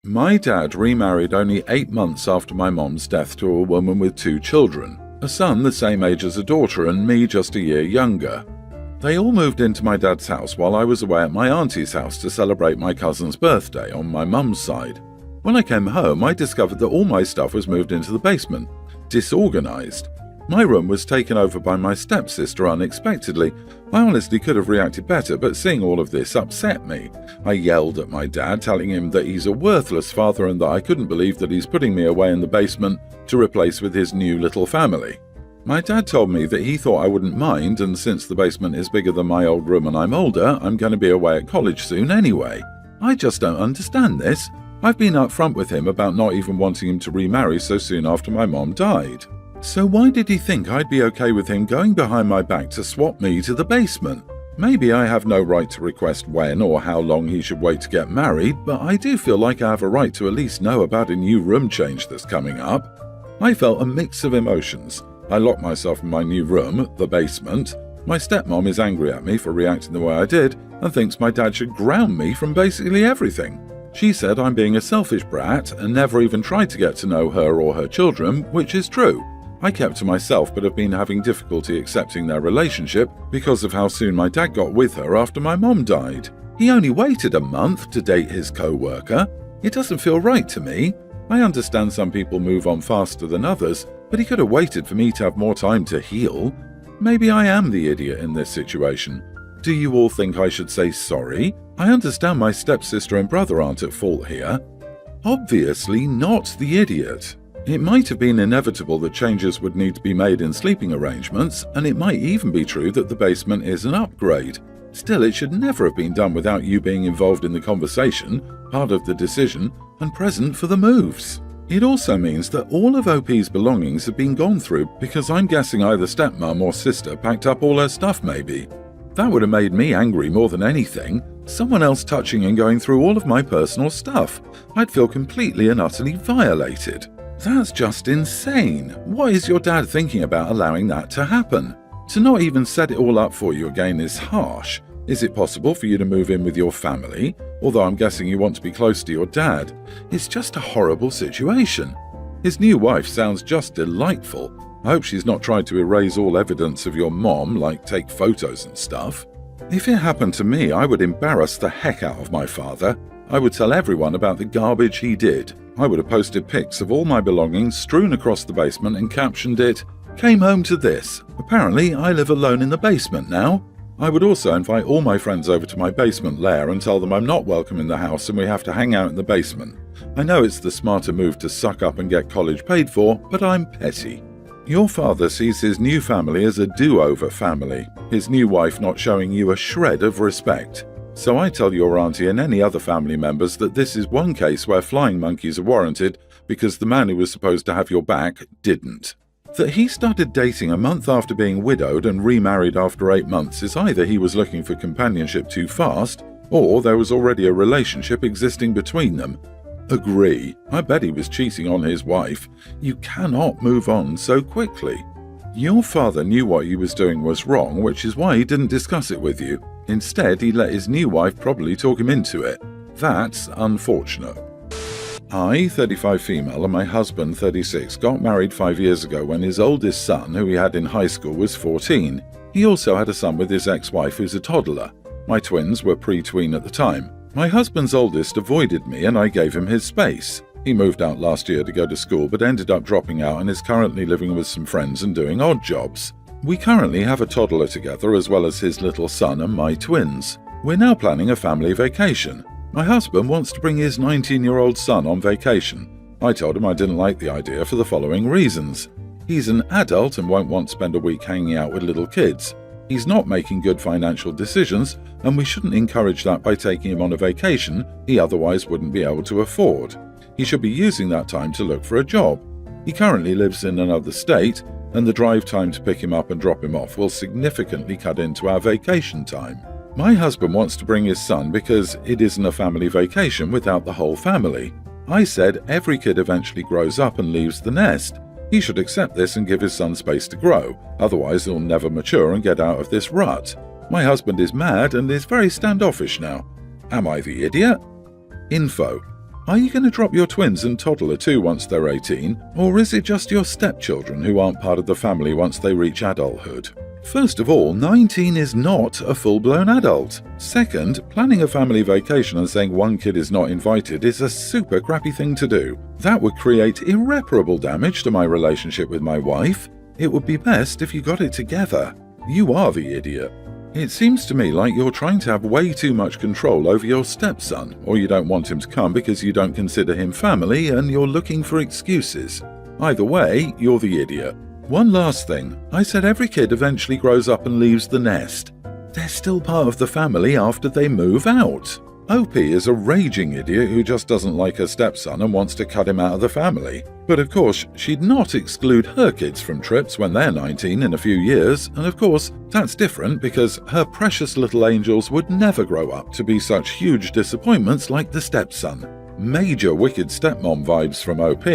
My dad remarried only 8 months after my mom's death to a woman with 2 children, a son the same age as a daughter and me just a year younger. They all moved into my dad's house while I was away at my auntie's house to celebrate my cousin's birthday on my mum's side. When I came home, I discovered that all my stuff was moved into the basement, disorganized. My room was taken over by my stepsister unexpectedly. I honestly could have reacted better, but seeing all of this upset me. I yelled at my dad, telling him that he's a worthless father and that I couldn't believe that he's putting me away in the basement to replace with his new little family. My dad told me that he thought I wouldn't mind, and since the basement is bigger than my old room and I'm older, I'm going to be away at college soon anyway. I just don't understand this. I've been upfront with him about not even wanting him to remarry so soon after my mom died. So why did he think I'd be okay with him going behind my back to swap me to the basement? Maybe I have no right to request when or how long he should wait to get married, but I do feel like I have a right to at least know about a new room change that's coming up. I felt a mix of emotions. I locked myself in my new room, the basement. My stepmom is angry at me for reacting the way I did and thinks my dad should ground me from basically everything. She said I'm being a selfish brat and never even tried to get to know her or her children, which is true. I kept to myself but have been having difficulty accepting their relationship because of how soon my dad got with her after my mom died. He only waited a month to date his co-worker. It doesn't feel right to me. I understand some people move on faster than others, but he could have waited for me to have more time to heal. Maybe I am the idiot in this situation. Do you all think I should say sorry? I understand my stepsister and brother aren't at fault here. Obviously not the idiot. It might have been inevitable that changes would need to be made in sleeping arrangements, and it might even be true that the basement is an upgrade. Still, it should never have been done without you being involved in the conversation, part of the decision, and present for the moves. It also means that all of OP's belongings have been gone through because I'm guessing either stepmom or sister packed up all her stuff maybe. That would have made me angry more than anything. Someone else touching and going through all of my personal stuff. I'd feel completely and utterly violated. That's just insane. What is your dad thinking about allowing that to happen? To not even set it all up for you again is harsh. Is it possible for you to move in with your family? Although I'm guessing you want to be close to your dad. It's just a horrible situation. His new wife sounds just delightful. I hope she's not tried to erase all evidence of your mom, like take photos and stuff. If it happened to me, I would embarrass the heck out of my father. I would tell everyone about the garbage he did. I would have posted pics of all my belongings strewn across the basement and captioned it, "Came home to this. Apparently I live alone in the basement now." I would also invite all my friends over to my basement lair and tell them I'm not welcome in the house and we have to hang out in the basement. I know it's the smarter move to suck up and get college paid for, but I'm petty. Your father sees his new family as a do-over family, his new wife not showing you a shred of respect. So I tell your auntie and any other family members that this is one case where flying monkeys are warranted because the man who was supposed to have your back didn't. That he started dating a month after being widowed and remarried after 8 months is either he was looking for companionship too fast, or there was already a relationship existing between them. Agree. I bet he was cheating on his wife. You cannot move on so quickly. Your father knew what he was doing was wrong, which is why he didn't discuss it with you. Instead, he let his new wife probably talk him into it. That's unfortunate. I, 35 female, and my husband, 36, got married 5 years ago when his oldest son, who he had in high school, was 14. He also had a son with his ex-wife who's a toddler. My twins were pre-tween at the time. My husband's oldest avoided me and I gave him his space. He moved out last year to go to school but ended up dropping out and is currently living with some friends and doing odd jobs. We currently have a toddler together as well as his little son and my twins. We're now planning a family vacation. My husband wants to bring his 19-year-old son on vacation. I told him I didn't like the idea for the following reasons. He's an adult and won't want to spend a week hanging out with little kids. He's not making good financial decisions, and we shouldn't encourage that by taking him on a vacation he otherwise wouldn't be able to afford. He should be using that time to look for a job. He currently lives in another state, and the drive time to pick him up and drop him off will significantly cut into our vacation time. My husband wants to bring his son because it isn't a family vacation without the whole family. I said every kid eventually grows up and leaves the nest. He should accept this and give his son space to grow, otherwise he'll never mature and get out of this rut. My husband is mad and is very standoffish now. Am I the idiot? Info. Are you going to drop your twins and toddler too once they're 18, or is it just your stepchildren who aren't part of the family once they reach adulthood? First of all, 19 is not a full-blown adult. Second, planning a family vacation and saying one kid is not invited is a super crappy thing to do. That would create irreparable damage to my relationship with my wife. It would be best if you got it together. You are the idiot. It seems to me like you're trying to have way too much control over your stepson, or you don't want him to come because you don't consider him family and you're looking for excuses. Either way, you're the idiot. One last thing, I said every kid eventually grows up and leaves the nest. They're still part of the family after they move out. OP is a raging idiot who just doesn't like her stepson and wants to cut him out of the family. But of course, she'd not exclude her kids from trips when they're 19 in a few years, and of course, that's different because her precious little angels would never grow up to be such huge disappointments like the stepson. Major wicked stepmom vibes from OP.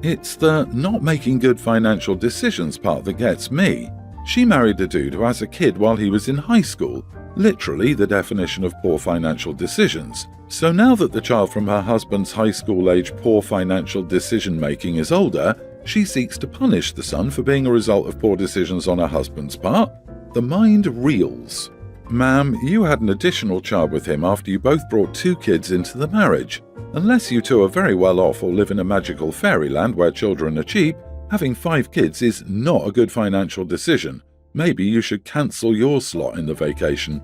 It's the not making good financial decisions part that gets me. She married a dude who has a kid while he was in high school, literally the definition of poor financial decisions. So now that the child from her husband's high school-age poor financial decision-making is older, she seeks to punish the son for being a result of poor decisions on her husband's part. The mind reels. Ma'am, you had an additional child with him after you both brought 2 kids into the marriage. Unless you two are very well off or live in a magical fairyland where children are cheap, having 5 kids is not a good financial decision. Maybe you should cancel your slot in the vacation.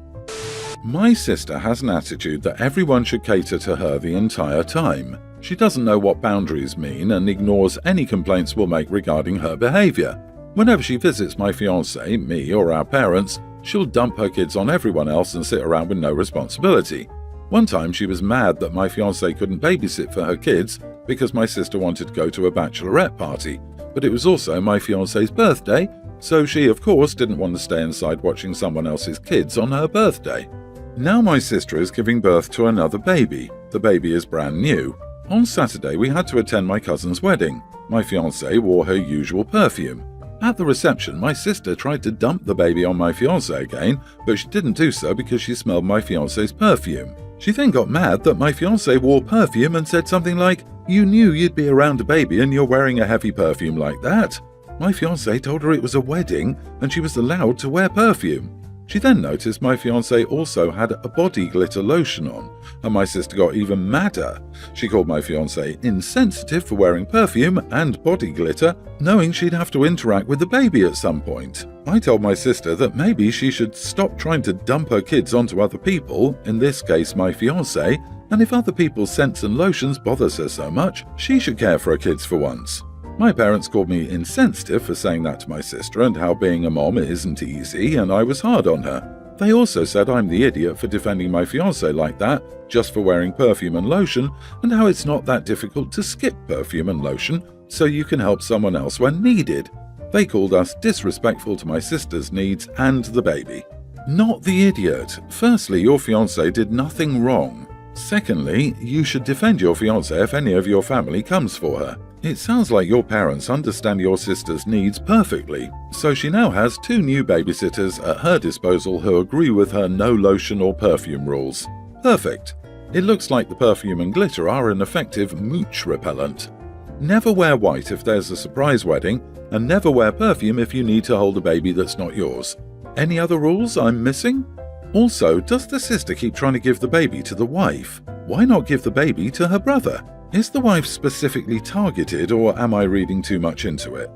My sister has an attitude that everyone should cater to her the entire time. She doesn't know what boundaries mean and ignores any complaints we'll make regarding her behavior. Whenever she visits my fiancé, me, or our parents, she'll dump her kids on everyone else and sit around with no responsibility. One time she was mad that my fiancé couldn't babysit for her kids because my sister wanted to go to a bachelorette party, but it was also my fiancé's birthday, so she of course didn't want to stay inside watching someone else's kids on her birthday. Now my sister is giving birth to another baby. The baby is brand new. On Saturday we had to attend my cousin's wedding. My fiancé wore her usual perfume. At the reception, my sister tried to dump the baby on my fiancé again, but she didn't do so because she smelled my fiancé's perfume. She then got mad that my fiancé wore perfume and said something like, "You knew you'd be around a baby and you're wearing a heavy perfume like that." My fiancé told her it was a wedding and she was allowed to wear perfume. She then noticed my fiancé also had a body glitter lotion on, and my sister got even madder. She called my fiancé insensitive for wearing perfume and body glitter, knowing she'd have to interact with the baby at some point. I told my sister that maybe she should stop trying to dump her kids onto other people, in this case my fiancé, and if other people's scents and lotions bothers her so much, she should care for her kids for once. My parents called me insensitive for saying that to my sister and how being a mom isn't easy, and I was hard on her. They also said I'm the idiot for defending my fiancé like that, just for wearing perfume and lotion, and how it's not that difficult to skip perfume and lotion so you can help someone else when needed. They called us disrespectful to my sister's needs and the baby. Not the idiot. Firstly, your fiancé did nothing wrong. Secondly, you should defend your fiancé if any of your family comes for her. It sounds like your parents understand your sister's needs perfectly, so she now has 2 new babysitters at her disposal who agree with her no lotion or perfume rules. Perfect. It looks like the perfume and glitter are an effective mooch repellent. Never wear white if there's a surprise wedding, and never wear perfume if you need to hold a baby that's not yours. Any other rules I'm missing? Also, does the sister keep trying to give the baby to the wife? Why not give the baby to her brother? Is the wife specifically targeted, or am I reading too much into it?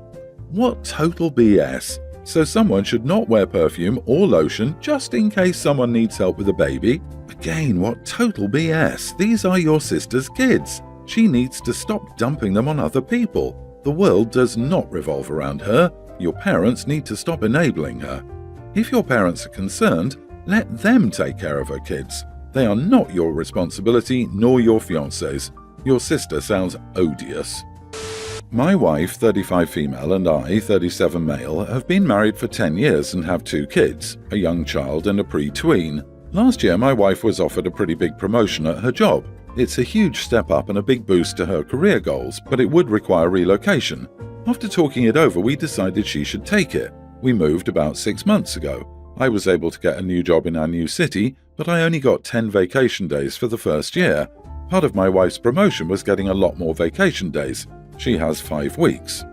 What total BS. So someone should not wear perfume or lotion just in case someone needs help with a baby? Again, what total BS. These are your sister's kids. She needs to stop dumping them on other people. The world does not revolve around her. Your parents need to stop enabling her. If your parents are concerned, let them take care of her kids. They are not your responsibility nor your fiancé's. Your sister sounds odious. My wife, 35 female, and I, 37 male, have been married for 10 years and have 2 kids, a young child and a pre-tween. Last year, my wife was offered a pretty big promotion at her job. It's a huge step up and a big boost to her career goals, but it would require relocation. After talking it over, we decided she should take it. We moved about 6 months ago. I was able to get a new job in our new city, but I only got 10 vacation days for the first year. Part of my wife's promotion was getting a lot more vacation days. She has 5 weeks.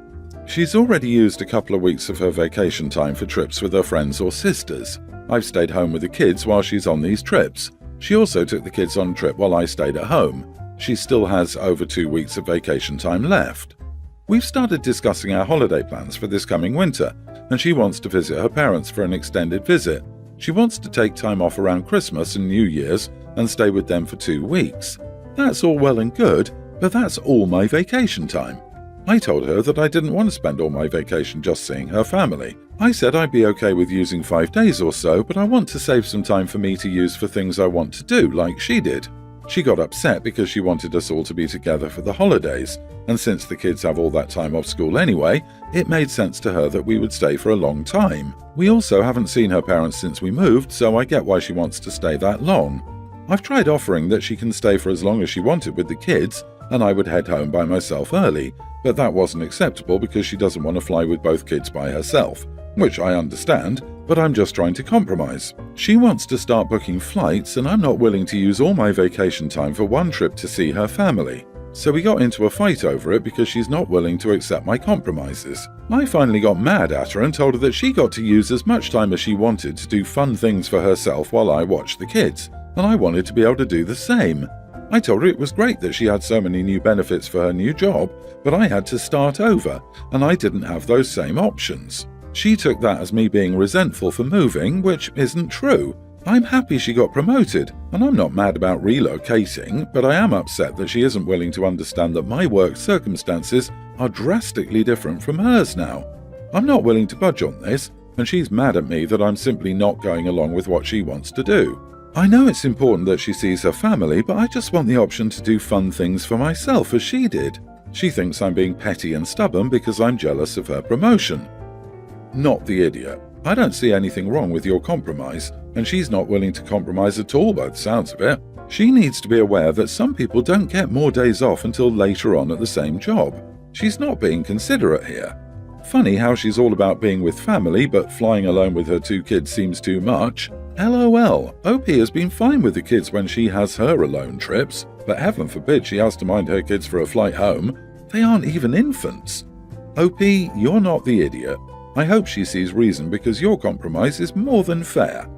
She's already used a couple of weeks of her vacation time for trips with her friends or sisters. I've stayed home with the kids while she's on these trips. She also took the kids on a trip while I stayed at home. She still has over 2 weeks of vacation time left. We've started discussing our holiday plans for this coming winter, and she wants to visit her parents for an extended visit. She wants to take time off around Christmas and New Year's and stay with them for 2 weeks. That's all well and good, but that's all my vacation time. I told her that I didn't want to spend all my vacation just seeing her family. I said I'd be okay with using 5 days or so, but I want to save some time for me to use for things I want to do, like she did. She got upset because she wanted us all to be together for the holidays, and since the kids have all that time off school anyway, it made sense to her that we would stay for a long time. We also haven't seen her parents since we moved, so I get why she wants to stay that long. I've tried offering that she can stay for as long as she wanted with the kids, and I would head home by myself early, but that wasn't acceptable because she doesn't want to fly with both kids by herself, which I understand, but I'm just trying to compromise. She wants to start booking flights, and I'm not willing to use all my vacation time for one trip to see her family. So we got into a fight over it because she's not willing to accept my compromises. I finally got mad at her and told her that she got to use as much time as she wanted to do fun things for herself while I watched the kids, and I wanted to be able to do the same. I told her it was great that she had so many new benefits for her new job, but I had to start over, and I didn't have those same options. She took that as me being resentful for moving, which isn't true. I'm happy she got promoted, and I'm not mad about relocating, but I am upset that she isn't willing to understand that my work circumstances are drastically different from hers now. I'm not willing to budge on this, and she's mad at me that I'm simply not going along with what she wants to do. I know it's important that she sees her family, but I just want the option to do fun things for myself as she did. She thinks I'm being petty and stubborn because I'm jealous of her promotion. Not the idiot. I don't see anything wrong with your compromise, and she's not willing to compromise at all by the sounds of it. She needs to be aware that some people don't get more days off until later on at the same job. She's not being considerate here. Funny how she's all about being with family, but flying alone with her 2 kids seems too much. LOL, OP has been fine with the kids when she has her alone trips, but heaven forbid she has to mind her kids for a flight home. They aren't even infants. OP, you're not the idiot. I hope she sees reason because your compromise is more than fair.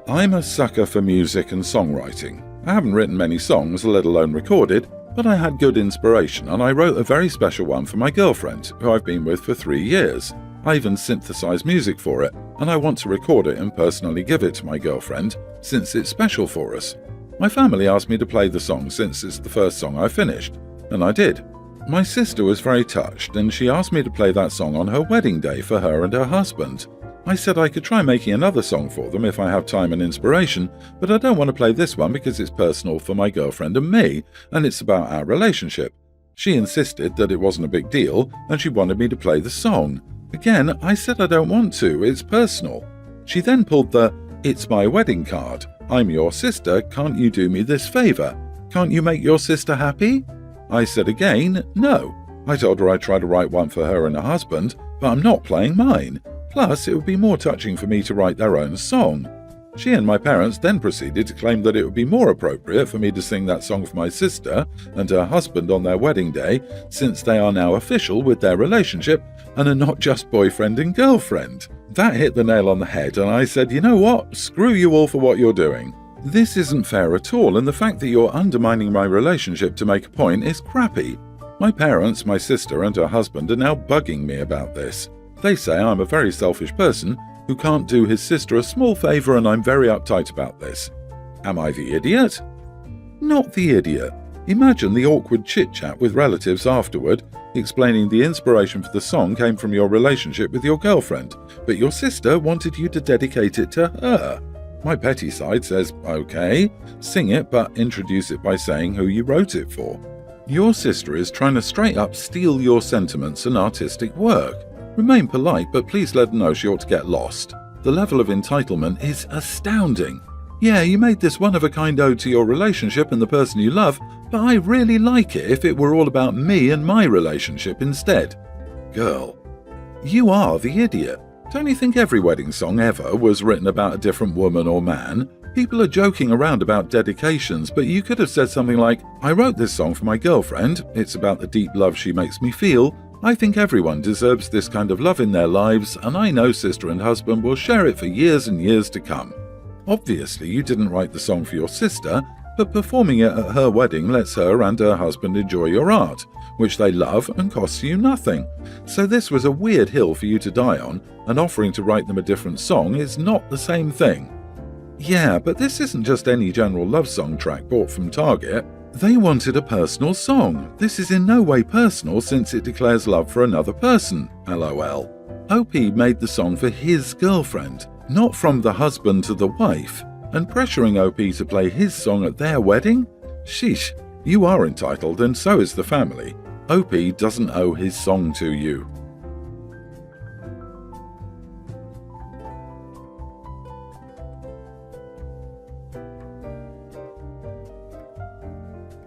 I'm a sucker for music and songwriting. I haven't written many songs, let alone recorded, but I had good inspiration and I wrote a very special one for my girlfriend, who I've been with for 3 years. I even synthesized music for it, and I want to record it and personally give it to my girlfriend, since it's special for us. My family asked me to play the song since it's the first song I finished, and I did. My sister was very touched, and she asked me to play that song on her wedding day for her and her husband. I said I could try making another song for them if I have time and inspiration, but I don't want to play this one because it's personal for my girlfriend and me, and it's about our relationship. She insisted that it wasn't a big deal, and she wanted me to play the song. Again, I said I don't want to, it's personal. She then pulled the, "It's my wedding card. I'm your sister, can't you do me this favor? Can't you make your sister happy?" I said again, no. I told her I'd try to write one for her and her husband, but I'm not playing mine. Plus, it would be more touching for me to write their own song. She and my parents then proceeded to claim that it would be more appropriate for me to sing that song for my sister and her husband on their wedding day, since they are now official with their relationship and are not just boyfriend and girlfriend. That hit the nail on the head, and I said, you know what, screw you all for what you're doing. This isn't fair at all, and the fact that you're undermining my relationship to make a point is crappy. My parents, my sister and her husband are now bugging me about this. They say I'm a very selfish person who can't do his sister a small favor, and I'm very uptight about this. Am I the idiot? Not the idiot. Imagine the awkward chit-chat with relatives afterward, explaining the inspiration for the song came from your relationship with your girlfriend, but your sister wanted you to dedicate it to her. My petty side says, okay, sing it, but introduce it by saying who you wrote it for. Your sister is trying to straight up steal your sentiments and artistic work. Remain polite, but please let her know she ought to get lost. The level of entitlement is astounding. Yeah, you made this one-of-a-kind ode to your relationship and the person you love, but I really like it if it were all about me and my relationship instead. Girl, you are the idiot. Don't you think every wedding song ever was written about a different woman or man? People are joking around about dedications, but you could have said something like, I wrote this song for my girlfriend. It's about the deep love she makes me feel. I think everyone deserves this kind of love in their lives, and I know sister and husband will share it for years and years to come. Obviously, you didn't write the song for your sister, but performing it at her wedding lets her and her husband enjoy your art, which they love and costs you nothing. So this was a weird hill for you to die on, and offering to write them a different song is not the same thing. Yeah, but this isn't just any general love song track bought from Target. They wanted a personal song. This is in no way personal since it declares love for another person, lol. OP made the song for his girlfriend, not from the husband to the wife, and pressuring OP to play his song at their wedding? Sheesh, you are entitled and so is the family. OP doesn't owe his song to you.